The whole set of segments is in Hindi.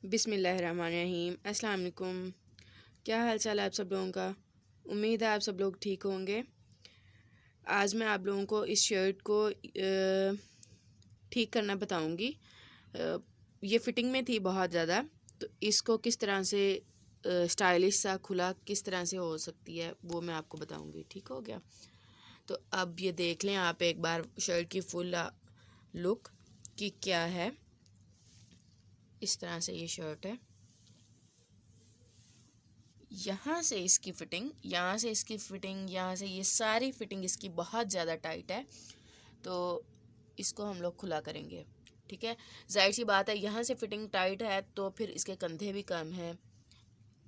बिस्मिल्लाहिर्रहमानिर्रहीम। अस्सलाम वालेकुम। क्या हाल चाल है आप सब लोगों का? उम्मीद है आप सब लोग ठीक होंगे। आज मैं आप लोगों को इस शर्ट को ठीक करना बताऊंगी। ये फ़िटिंग में थी बहुत ज़्यादा, तो इसको किस तरह से स्टाइलिश सा खुला किस तरह से हो सकती है वो मैं आपको बताऊंगी। ठीक हो गया? तो अब ये देख लें आप एक बार शर्ट की फुल लुक कि क्या है। इस तरह से ये शर्ट है। यहाँ से इसकी फ़िटिंग, यहाँ से इसकी फ़िटिंग, यहाँ से ये सारी फ़िटिंग इसकी बहुत ज़्यादा टाइट है। तो इसको हम लोग खुला करेंगे। ठीक है, जाहिर सी बात है यहाँ से फ़िटिंग टाइट है तो फिर इसके कंधे भी कम हैं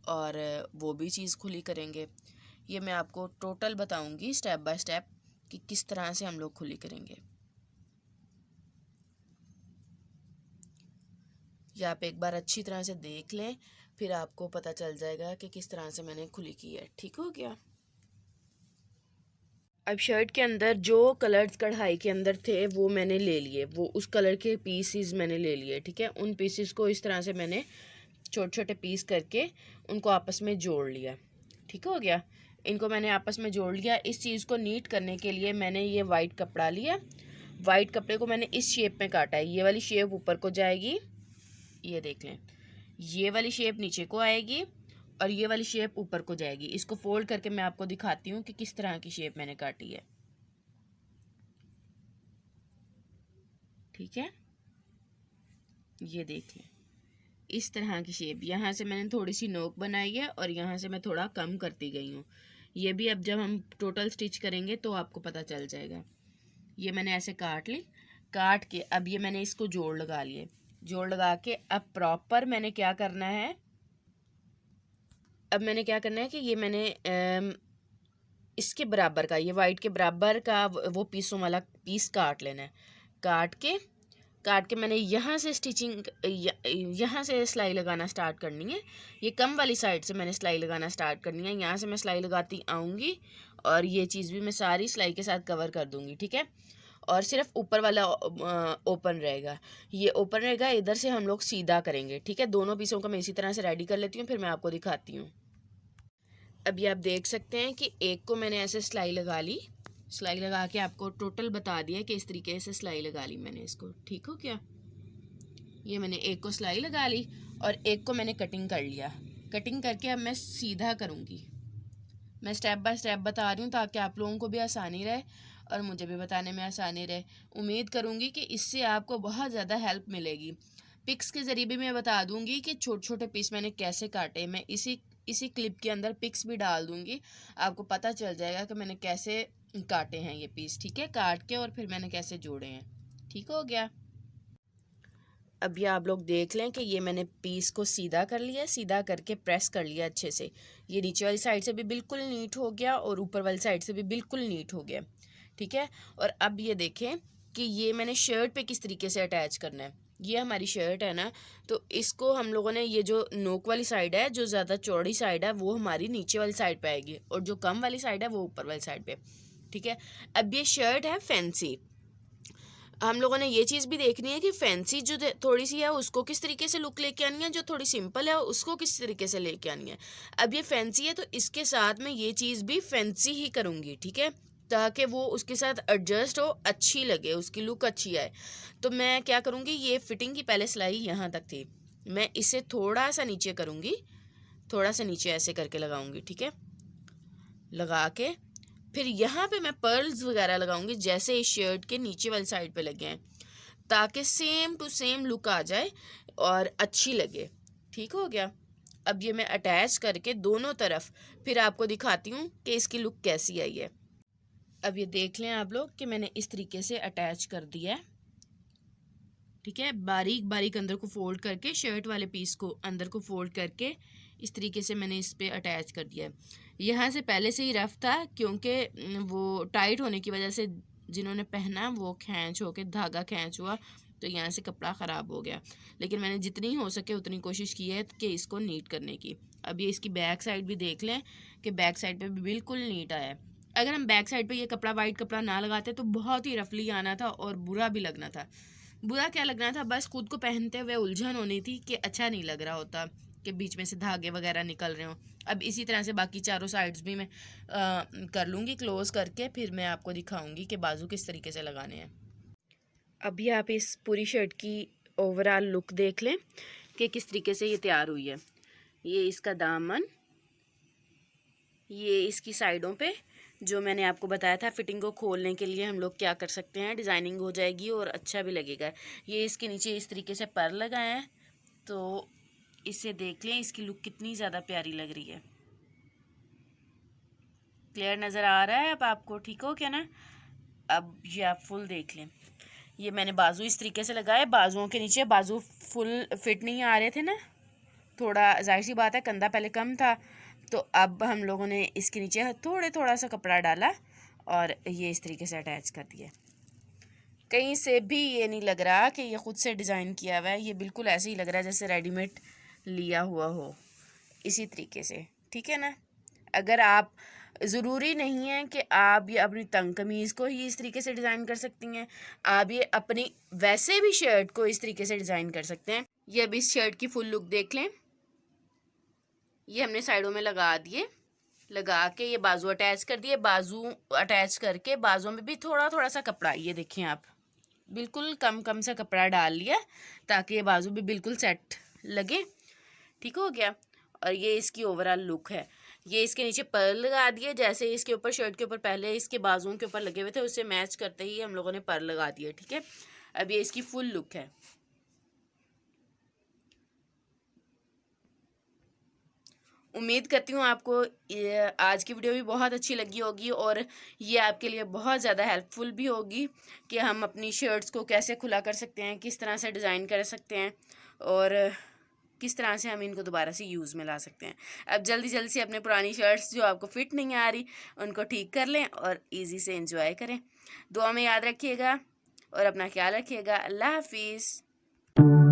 और वो भी चीज़ खुली करेंगे। ये मैं आपको टोटल बताऊंगी स्टेप बाय स्टेप कि किस तरह से हम लोग खुली करेंगे। या आप एक बार अच्छी तरह से देख लें, फिर आपको पता चल जाएगा कि किस तरह से मैंने खुली की है। ठीक हो गया? अब शर्ट के अंदर जो कलर्स कढ़ाई के अंदर थे वो मैंने ले लिए, वो उस कलर के पीसीस मैंने ले लिए। ठीक है, उन पीसीस को इस तरह से मैंने छोटे छोटे पीस करके उनको आपस में जोड़ लिया। ठीक हो गया? इनको मैंने आपस में जोड़ लिया। इस चीज़ को नीट करने के लिए मैंने ये वाइट कपड़ा लिया। वाइट कपड़े को मैंने इस शेप में काटा है। ये वाली शेप ऊपर को जाएगी, ये देख लें। ये वाली शेप नीचे को आएगी और ये वाली शेप ऊपर को जाएगी। इसको फोल्ड करके मैं आपको दिखाती हूँ कि किस तरह की शेप मैंने काटी है। ठीक है, ये देख लें इस तरह की शेप। यहाँ से मैंने थोड़ी सी नोक बनाई है और यहाँ से मैं थोड़ा कम करती गई हूँ। ये भी अब जब हम टोटल स्टिच करेंगे तो आपको पता चल जाएगा। ये मैंने ऐसे काट ली। काट के अब ये मैंने इसको जोड़ लगा लिए। जोड़ लगा के अब प्रॉपर मैंने क्या करना है, अब मैंने क्या करना है कि ये मैंने इसके बराबर का, ये वाइट के बराबर का वो पीसों वाला पीस काट लेना है। काट के मैंने यहाँ से स्टिचिंग, यहाँ से सिलाई लगाना स्टार्ट करनी है। ये कम वाली साइड से मैंने सिलाई लगाना स्टार्ट करनी है। यहाँ से मैं सिलाई लगाती आऊँगी और ये चीज़ भी मैं सारी सिलाई के साथ कवर कर दूँगी। ठीक है, और सिर्फ ऊपर वाला ओपन रहेगा। ये ओपन रहेगा, इधर से हम लोग सीधा करेंगे। ठीक है, दोनों पीसों को मैं इसी तरह से रेडी कर लेती हूँ, फिर मैं आपको दिखाती हूँ। अभी आप देख सकते हैं कि एक को मैंने ऐसे सिलाई लगा ली। सिलाई लगा के आपको टोटल बता दिया कि इस तरीके से सिलाई लगा ली मैंने इसको। ठीक हो क्या? ये मैंने एक को सिलाई लगा ली और एक को मैंने कटिंग कर लिया। कटिंग करके अब मैं सीधा करूँगी। मैं स्टेप बाय स्टेप बता रही हूँ ताकि आप लोगों को भी आसानी रहे और मुझे भी बताने में आसानी रहे। उम्मीद करूँगी कि इससे आपको बहुत ज़्यादा हेल्प मिलेगी। पिक्स के ज़रिए भी मैं बता दूँगी कि छोटे छोटे पीस मैंने कैसे काटे। मैं इसी क्लिप के अंदर पिक्स भी डाल दूँगी, आपको पता चल जाएगा कि मैंने कैसे काटे हैं ये पीस। ठीक है, काट के और फिर मैंने कैसे जोड़े हैं। ठीक हो गया? अब ये आप लोग देख लें कि ये मैंने पीस को सीधा कर लिया, सीधा करके प्रेस कर लिया अच्छे से। ये नीचे वाली साइड से भी बिल्कुल नीट हो गया और ऊपर वाली साइड से भी बिल्कुल नीट हो गया। ठीक है, और अब ये देखें कि ये मैंने शर्ट पे किस तरीके से अटैच करना है। ये हमारी शर्ट है ना, तो इसको हम लोगों ने, ये जो नोक वाली साइड है, जो ज़्यादा चौड़ी साइड है वो हमारी नीचे वाली साइड पे आएगी और जो कम वाली साइड है वो ऊपर वाली साइड पे। ठीक है, अब ये शर्ट है फैंसी। हम लोगों ने ये चीज़ भी देखनी है कि फैंसी जो थोड़ी सी है उसको किस तरीके से लुक लेके आनी है, जो थोड़ी सिंपल है उसको किस तरीके से लेके आनी है। अब ये फैंसी है तो इसके साथ में ये चीज़ भी फैंसी ही करूँगी। ठीक है, ताकि वो उसके साथ एडजस्ट हो, अच्छी लगे, उसकी लुक अच्छी आए। तो मैं क्या करूँगी, ये फिटिंग की पहले सिलाई यहाँ तक थी, मैं इसे थोड़ा सा नीचे करूँगी, थोड़ा सा नीचे ऐसे करके लगाऊँगी। ठीक है, लगा के फिर यहाँ पे मैं पर्ल्स वगैरह लगाऊंगी जैसे इस शर्ट के नीचे वाली साइड पे लगे हैं, ताकि सेम टू सेम लुक आ जाए और अच्छी लगे। ठीक हो गया? अब ये मैं अटैच करके दोनों तरफ फिर आपको दिखाती हूँ कि इसकी लुक कैसी आई है। अब ये देख लें आप लोग कि मैंने इस तरीके से अटैच कर दिया है। ठीक है, बारीक बारीक अंदर को फोल्ड करके, शर्ट वाले पीस को अंदर को फोल्ड करके इस तरीके से मैंने इस पर अटैच कर दिया है। यहाँ से पहले से ही रफ था क्योंकि वो टाइट होने की वजह से जिन्होंने पहना वो खींच होके धागा खींच हुआ, तो यहाँ से कपड़ा ख़राब हो गया। लेकिन मैंने जितनी हो सके उतनी कोशिश की है कि इसको नीट करने की। अब ये इसकी बैक साइड भी देख लें कि बैक साइड पे भी बिल्कुल नीट आया है। अगर हम बैक साइड पे ये कपड़ा, वाइट कपड़ा ना लगाते तो बहुत ही रफली आना था और बुरा भी लगना था, बुरा क्या लगना था, बस खुद को पहनते हुए उलझन होनी थी कि अच्छा नहीं लग रहा होता कि बीच में से धागे वगैरह निकल रहे हों। अब इसी तरह से बाकी चारों साइड्स भी मैं कर लूँगी क्लोज़ करके, फिर मैं आपको दिखाऊंगी कि बाजू किस तरीके से लगाने हैं। अभी आप इस पूरी शर्ट की ओवरऑल लुक देख लें कि किस तरीके से ये तैयार हुई है। ये इसका दामन, ये इसकी साइडों पे जो मैंने आपको बताया था फिटिंग को खोलने के लिए हम लोग क्या कर सकते हैं, डिज़ाइनिंग हो जाएगी और अच्छा भी लगेगा। ये इसके नीचे इस तरीके से पर लगाए हैं, तो इसे देख लें, इसकी लुक कितनी ज़्यादा प्यारी लग रही है। क्लियर नज़र आ रहा है अब आपको? ठीक हो क्या ना? अब ये आप फुल देख लें। ये मैंने बाजू इस तरीके से लगाए, बाजुओं के नीचे बाजू फुल फिट नहीं आ रहे थे ना, थोड़ा जाहिर सी बात है कंधा पहले कम था, तो अब हम लोगों ने इसके नीचे थोड़ा सा कपड़ा डाला और ये इस तरीके से अटैच कर दिया। कहीं से भी ये नहीं लग रहा कि ये ख़ुद से डिज़ाइन किया हुआ है, ये बिल्कुल ऐसे ही लग रहा है जैसे रेडीमेड लिया हुआ हो, इसी तरीके से। ठीक है ना? अगर आप, ज़रूरी नहीं है कि आप ये अपनी तंग कमीज़ को ही इस तरीके से डिज़ाइन कर सकती हैं, आप ये अपनी वैसे भी शर्ट को इस तरीके से डिज़ाइन कर सकते हैं। ये अब इस शर्ट की फुल लुक देख लें। ये हमने साइडों में लगा दिए, लगा के ये बाजू अटैच कर दिए, बाजू अटैच करके बाजुओं में भी थोड़ा सा कपड़ा, ये देखें आप, बिल्कुल कम सा कपड़ा डाल लिया ताकि ये बाजू भी बिल्कुल सेट लगे। ठीक हो गया? और ये इसकी ओवरऑल लुक है। ये इसके नीचे पर्ल लगा दिए, जैसे इसके ऊपर शर्ट के ऊपर पहले इसके बाजुओं के ऊपर लगे हुए थे, उससे मैच करते ही हम लोगों ने पर्ल लगा दिए। ठीक है, अब ये इसकी फुल लुक है। उम्मीद करती हूँ आपको आज की वीडियो भी बहुत अच्छी लगी होगी और ये आपके लिए बहुत ज़्यादा हेल्पफुल भी होगी कि हम अपनी शर्ट्स को कैसे खुला कर सकते हैं, किस तरह से डिज़ाइन कर सकते हैं और किस तरह से हम इनको दोबारा से यूज़ में ला सकते हैं। अब जल्दी जल्दी से अपने पुरानी शर्ट्स जो आपको फिट नहीं आ रही उनको ठीक कर लें और ईज़ी से एंजॉय करें। दुआ में याद रखिएगा और अपना ख्याल रखिएगा। अल्लाह हाफिज़।